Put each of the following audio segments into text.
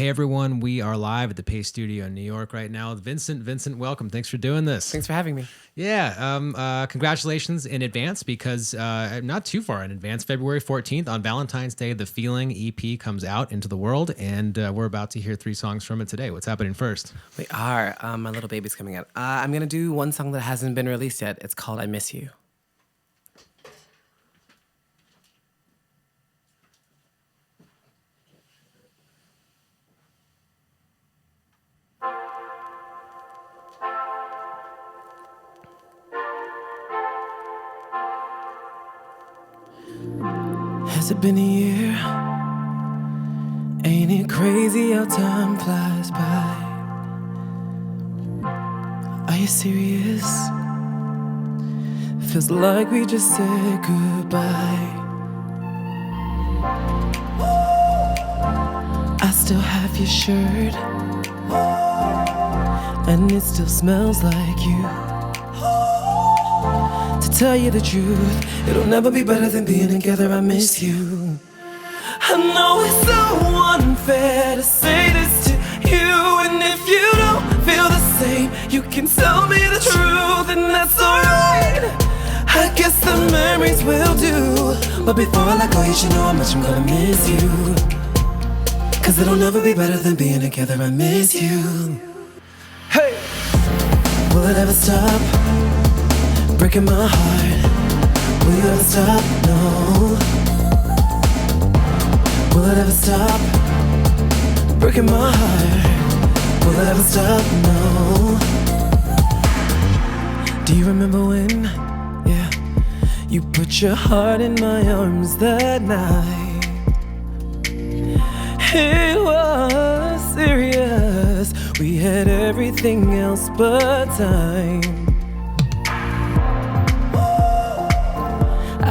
Hey everyone, we are live at the Paste Studio in New York right now with Vincent. Vincent, welcome. Thanks for doing this. Thanks for having me. Yeah, congratulations in advance because not too far in advance, February 14th on Valentine's Day, the Feeling EP comes out into the world, and we're about to hear 3 songs from it today. What's happening first? We are. My little baby's coming out. I'm going to do one song that hasn't been released yet. It's called I Miss You. Has it been a year? Ain't it crazy how time flies by? Are you serious? Feels like we just said goodbye. I still have your shirt, and it still smells like you. To tell you the truth, it'll never be better than being together. I miss you. I know it's so unfair to say this to you, and if you don't feel the same, you can tell me the truth, and that's alright. I guess the memories will do, but before I let go, you should know how much I'm gonna miss you. Cause it'll never be better than being together. I miss you. Hey! Will it ever stop? Breaking my heart. Will you ever stop? No. Will it ever stop? Breaking my heart. Will it ever stop? No. Do you remember when? Yeah. You put your heart in my arms that night. It was serious. We had everything else but time.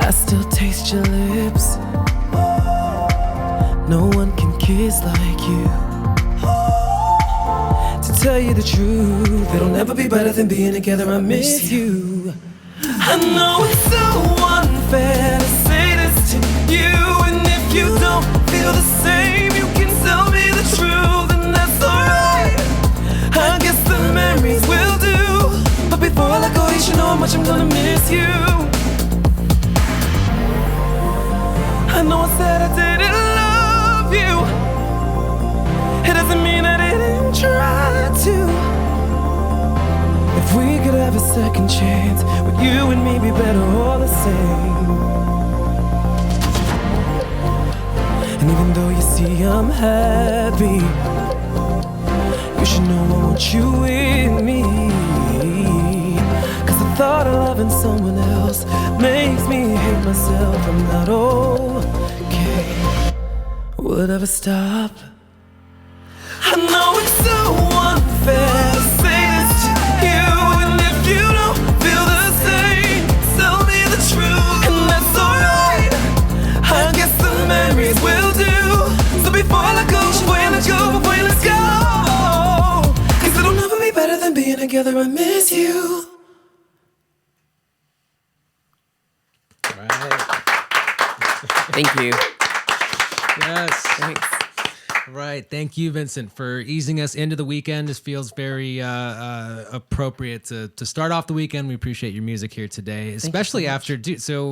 I still taste your lips. No one can kiss like you. To tell you the truth, it'll never be better than being together. I miss you. I know it's so unfair to say this to you, and if you don't feel the same, you can tell me the truth, and that's alright. I guess the memories will do, but before I let go, you should know how much I'm gonna miss you. I know I said I didn't love you. It doesn't mean I didn't try to. If we could have a second chance, would you and me be better all the same? And even though you see I'm happy, you should know I want you with me. Cause the thought of loving someone else makes me hate myself. I'm not okay. Will it ever stop? I know it's so unfair to say this to you, and if you don't feel the same, tell me the truth, and that's alright. I guess the memories will do, so before I let go, before I let go, before I let go, cause it'll never be better than being together. I miss you. Thank you. Yes. Thanks. Right. Thank you, Vincent, for easing us into the weekend. This feels very appropriate to start off the weekend. We appreciate your music here today, especially after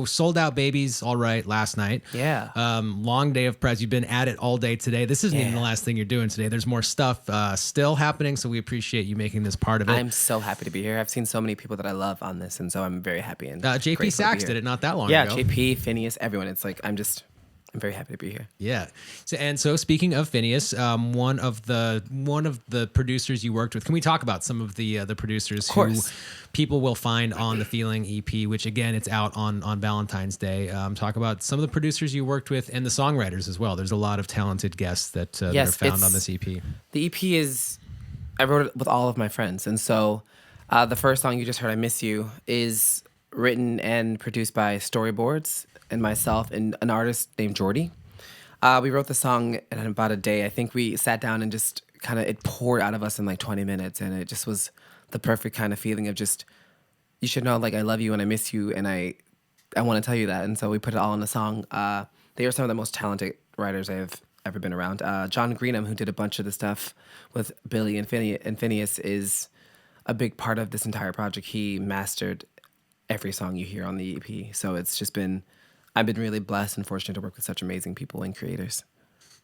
sold out babies. All right. Last night. Yeah. Long day of press. You've been at it all day today. This isn't even the last thing you're doing today. There's more stuff still happening. So we appreciate you making this part of it. I'm so happy to be here. I've seen so many people that I love on this, and so I'm very happy. And JP Sachs did it not that long ago. Yeah, JP, Phineas, everyone. It's like I'm very happy to be here. Yeah. So speaking of Phineas, one of the producers you worked with, can we talk about some of the producers who people will find on the Feeling EP, which again, it's out on Valentine's Day. Talk about some of the producers you worked with and the songwriters as well. There's a lot of talented guests that are found on this EP. The EP I wrote it with all of my friends. And so the first song you just heard, I Miss You, is written and produced by Storyboards and myself and an artist named Jordy. We wrote the song in about a day. I think we sat down and just kind of, it poured out of us in like 20 minutes. And it just was the perfect kind of feeling of just, you should know, like, I love you and I miss you and I want to tell you that. And so we put it all in a song. They are some of the most talented writers ever been around. John Greenham, who did a bunch of the stuff with Billy and Phineas, is a big part of this entire project. He mastered every song you hear on the EP. So it's just I've been really blessed and fortunate to work with such amazing people and creators.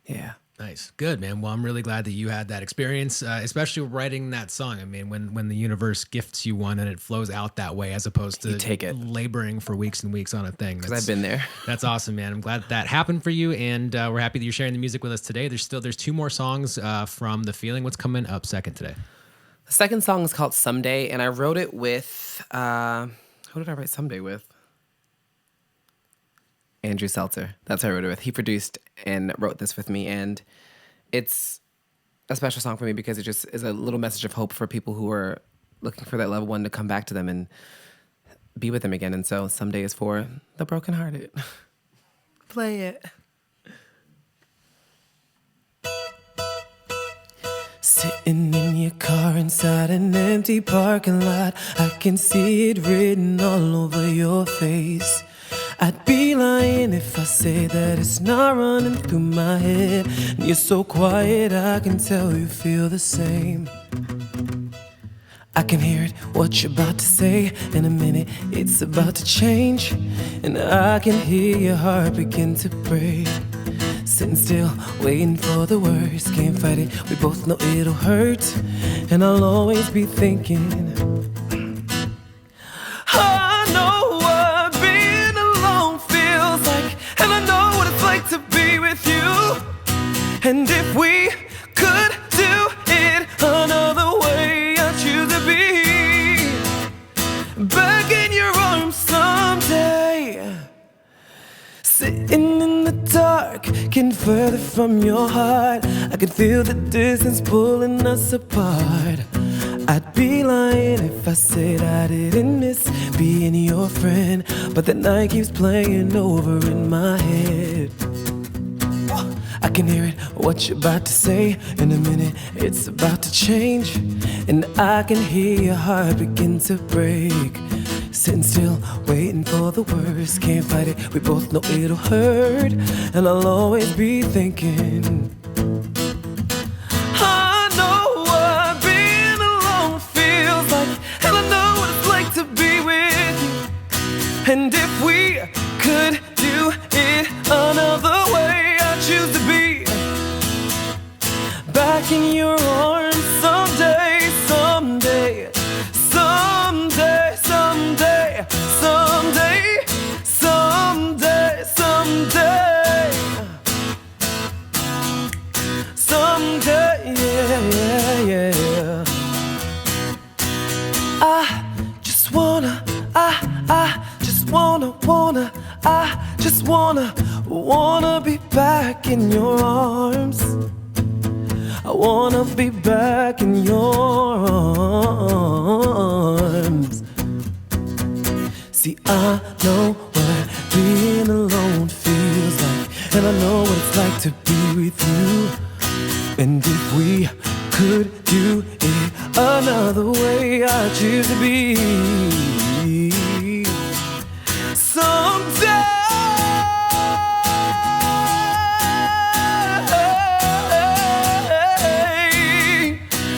Yeah. Nice. Good, man. Well, I'm really glad that you had that experience, especially writing that song. I mean, when the universe gifts you one and it flows out that way as opposed to take it. laboring for weeks and weeks on a thing. Because I've been there. That's awesome, man. I'm glad that happened for you, and we're happy that you're sharing the music with us today. There's 2 more songs from The Feeling. What's coming up second today? The second song is called Someday, and I wrote it with, who did I write Someday with? Andrew Seltzer. That's who I wrote it with. He produced and wrote this with me, and it's a special song for me because it just is a little message of hope for people who are looking for that loved one to come back to them and be with them again. And so Someday is for the brokenhearted. Play it. Sitting in your car inside an empty parking lot, I can see it written all over your face. I'd be lying if I say that it's not running through my head. And you're so quiet, I can tell you feel the same. I can hear it, what you're about to say. In a minute, it's about to change. And I can hear your heart begin to break. Sitting still, waiting for the worst. Can't fight it, we both know it'll hurt. And I'll always be thinking, I know what being alone feels like, and I know what it's like to be with you. And if we could do it another way, I'd choose to be back in your arms someday. Sitting in the dark, getting further from your heart. I could feel the distance pulling us apart. I'd be lying if I said I didn't miss being your friend. But the night keeps playing over in my head. I can hear it, what you're about to say. In a minute, it's about to change. And I can hear your heart begin to break. Sitting still, waiting for the worst. Can't fight it, we both know it'll hurt. And I'll always be thinking, I know what being alone feels like, and I know what it's like to be with you. And if we could do it another way, I'd choose to be back in your arms someday, someday, someday, someday, someday, someday, someday, someday, yeah, yeah, yeah. I just wanna be back in your arms. I wanna be back in your arms. See, I know what being alone feels like, and I know what it's like to be with you. And if we could do it another way, I'd choose to be someday.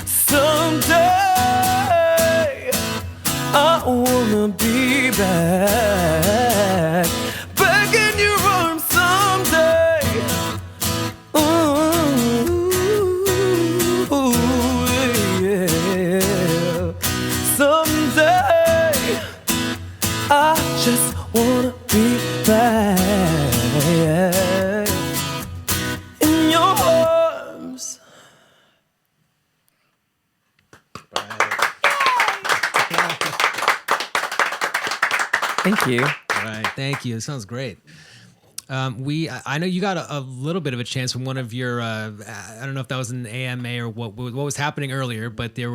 Someday I wanna be back in your arms someday. Ooh, yeah. Someday I just wanna be back in your arms. Thank you. All right, thank you. It sounds great. I know you got a little bit of a chance from one of your, I don't know if that was an AMA or what was happening earlier, but a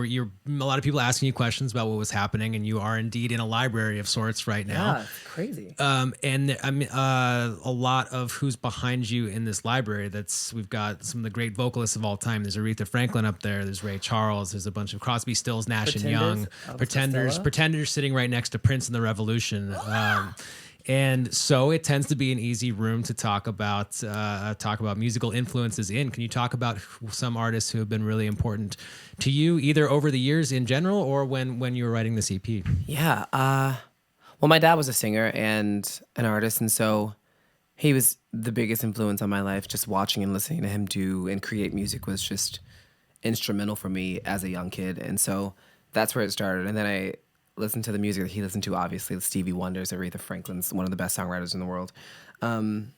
lot of people asking you questions about what was happening, and you are indeed in a library of sorts right now. Yeah, it's crazy. And I mean, a lot of who's behind you in this library. We've got some of the great vocalists of all time. There's Aretha Franklin up there. There's Ray Charles. There's a bunch of Crosby, Stills, Nash and Young, Pretenders sitting right next to Prince and the Revolution. And so it tends to be an easy room to talk about musical influences in. Can you talk about some artists who have been really important to you, either over the years in general or when you were writing this EP? Yeah. Well, my dad was a singer and an artist, and so he was the biggest influence on my life. Just watching and listening to him do and create music was just instrumental for me as a young kid. And so that's where it started. And then I listened to the music that he listened to, obviously, the Stevie Wonders, Aretha Franklin's, one of the best songwriters in the world, some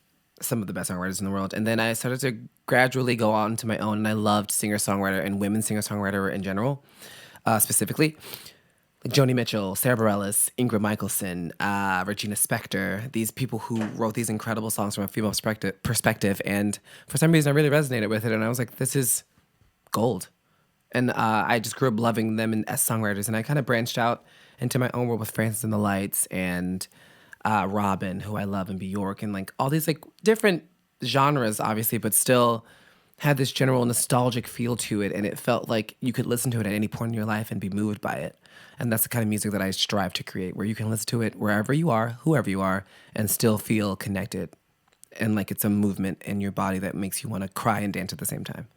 of the best songwriters in the world. And then I started to gradually go out into my own, and I loved singer-songwriter and women singer-songwriter in general, specifically. Like Joni Mitchell, Sarah Bareilles, Ingrid Michaelson, Regina Spektor, these people who wrote these incredible songs from a female perspective. And for some reason, I really resonated with it. And I was like, this is gold. And I just grew up loving them as songwriters. And I kind of branched out into my own world with Francis and the Lights and Robin, who I love, and Bjork, and like all these like different genres, obviously, but still had this general nostalgic feel to it. And it felt like you could listen to it at any point in your life and be moved by it. And that's the kind of music that I strive to create, where you can listen to it wherever you are, whoever you are, and still feel connected. And like it's a movement in your body that makes you want to cry and dance at the same time.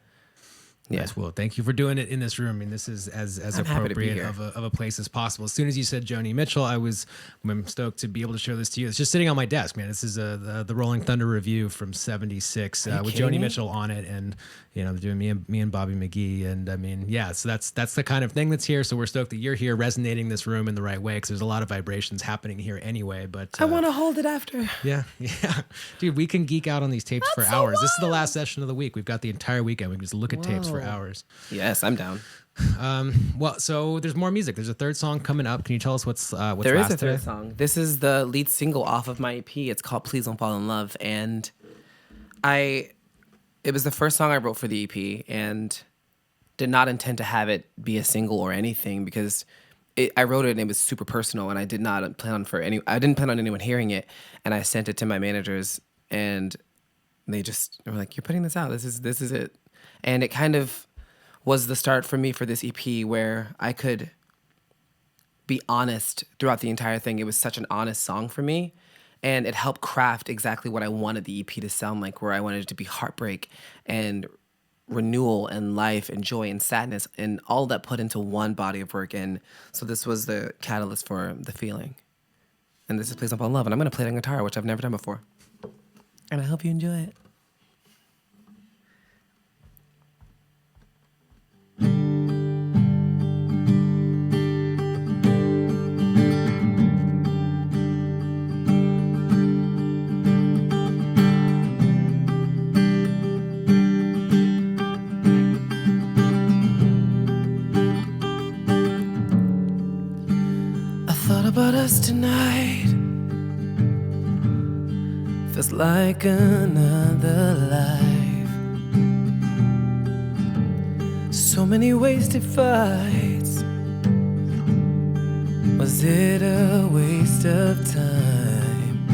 Yeah. Yes, well, thank you for doing it in this room. I mean, this is as appropriate of a place as possible. As soon as you said Joni Mitchell, I'm stoked to be able to show this to you. It's just sitting on my desk, man. This is the Rolling Thunder review from '76 with Joni Mitchell on it, and doing me and Bobby McGee. And I mean, yeah, so that's the kind of thing that's here. So we're stoked that you're here, resonating this room in the right way, because there's a lot of vibrations happening here anyway. But I want to hold it after. Yeah, dude, we can geek out on these tapes for hours. This is the last session of the week. We've got the entire weekend. We can just look at tapes for hours. Yes, I'm down. Well, so there's more music. There's a third song coming up. Can you tell us what's there last is a third today? song. This is the lead single off of my EP. It's called Please Don't Fall in Love, and it was the first song I wrote for the EP, and did not intend to have it be a single or anything, because I wrote it and it was super personal, and I didn't plan on anyone hearing it. And I sent it to my managers, and they just were like, "You're putting this out. This is it." And it kind of was the start for me for this EP, where I could be honest throughout the entire thing. It was such an honest song for me, and it helped craft exactly what I wanted the EP to sound like, where I wanted it to be heartbreak and renewal and life and joy and sadness, and all that put into one body of work. And so this was the catalyst for the feeling. And this is Please Don't Fall in Love, and I'm going to play it on guitar, which I've never done before. And I hope you enjoy it. About us tonight feels like another life. So many wasted fights. Was it a waste of time?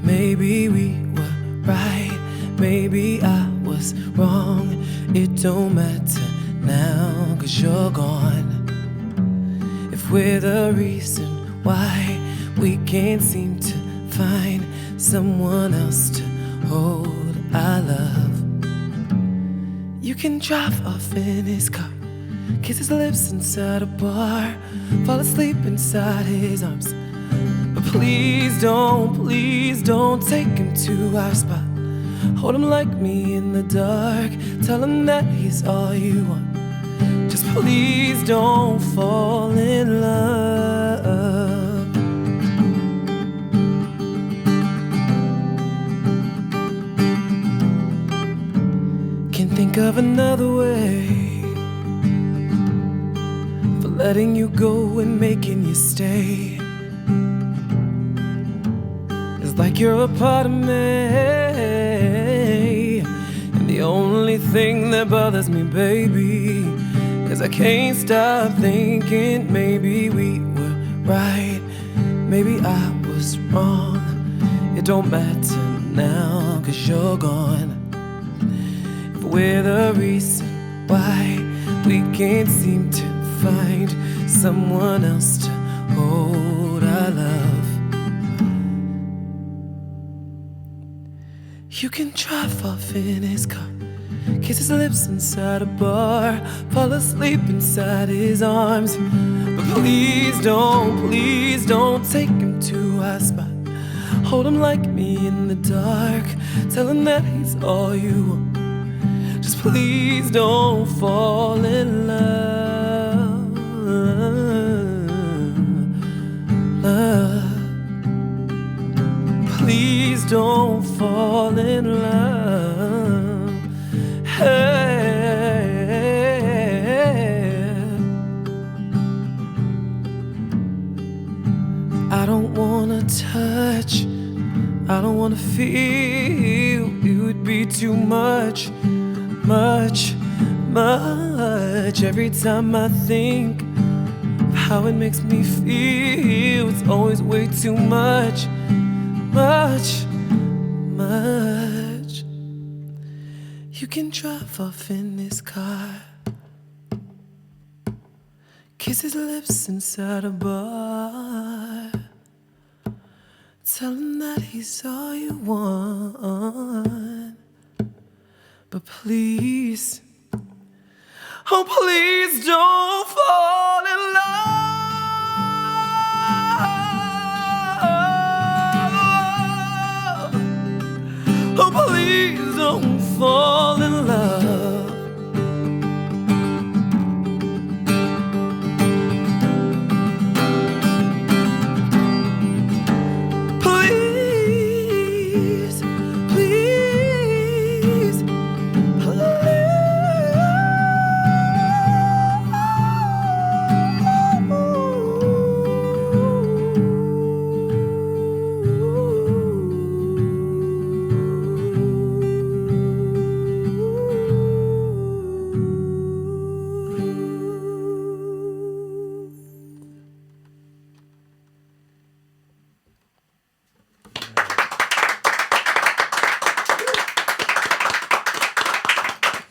Maybe we were right, maybe I was wrong. It don't matter now, 'cause you're gone. We're the reason why we can't seem to find someone else to hold our love. You can drive off in his car, kiss his lips inside a bar, fall asleep inside his arms. But please don't take him to our spot. Hold him like me in the dark, tell him that he's all you want. Just please don't fall in love. Can't think of another way for letting you go and making you stay. It's like you're a part of me, and the only thing that bothers me, baby, 'cause I can't stop thinking maybe we were right, maybe I was wrong. It don't matter now, 'cause you're gone. If we're the reason why we can't seem to find someone else to hold I love. You can drive off in his car, kiss his lips inside a bar, fall asleep inside his arms. But please don't take him to a spot. Hold him like me in the dark, tell him that he's all you want. Just please don't fall in love. Please don't fall in love. Hey. I don't wanna touch, I don't wanna feel. It would be too much. Every time I think of how it makes me feel, it's always way too much. You can drive off in this car, kiss his lips inside a bar, tell him that he's all you want. But please, oh please don't fall in love. Oh please don't fall in love.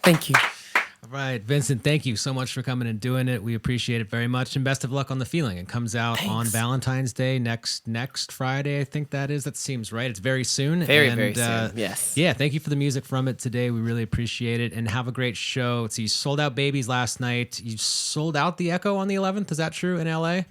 Thank you. All right, Vincent, thank you so much for coming and doing it. We appreciate it very much, and best of luck on The Feeling. It comes out on Valentine's Day next Friday, I think that is. That seems right. It's very soon. Very soon, yes. Yeah, thank you for the music from it today. We really appreciate it, and have a great show. So you sold out Babies last night. You sold out the Echo on the 11th. Is that true in LA?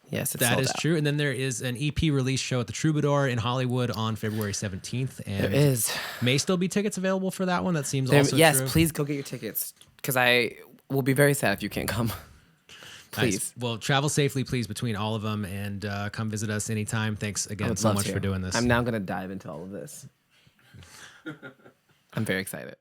Yes, it's that is out. true. And then there is an EP release show at the Troubadour in Hollywood on February 17th. And there is. May still be tickets available for that one. That seems also yes, true. please go get your tickets, because I will be very sad if you can't come. Please. Nice. Well, travel safely, please, between all of them, and come visit us anytime. Thanks again so much for doing this. I'm now going to dive into all of this. I'm very excited.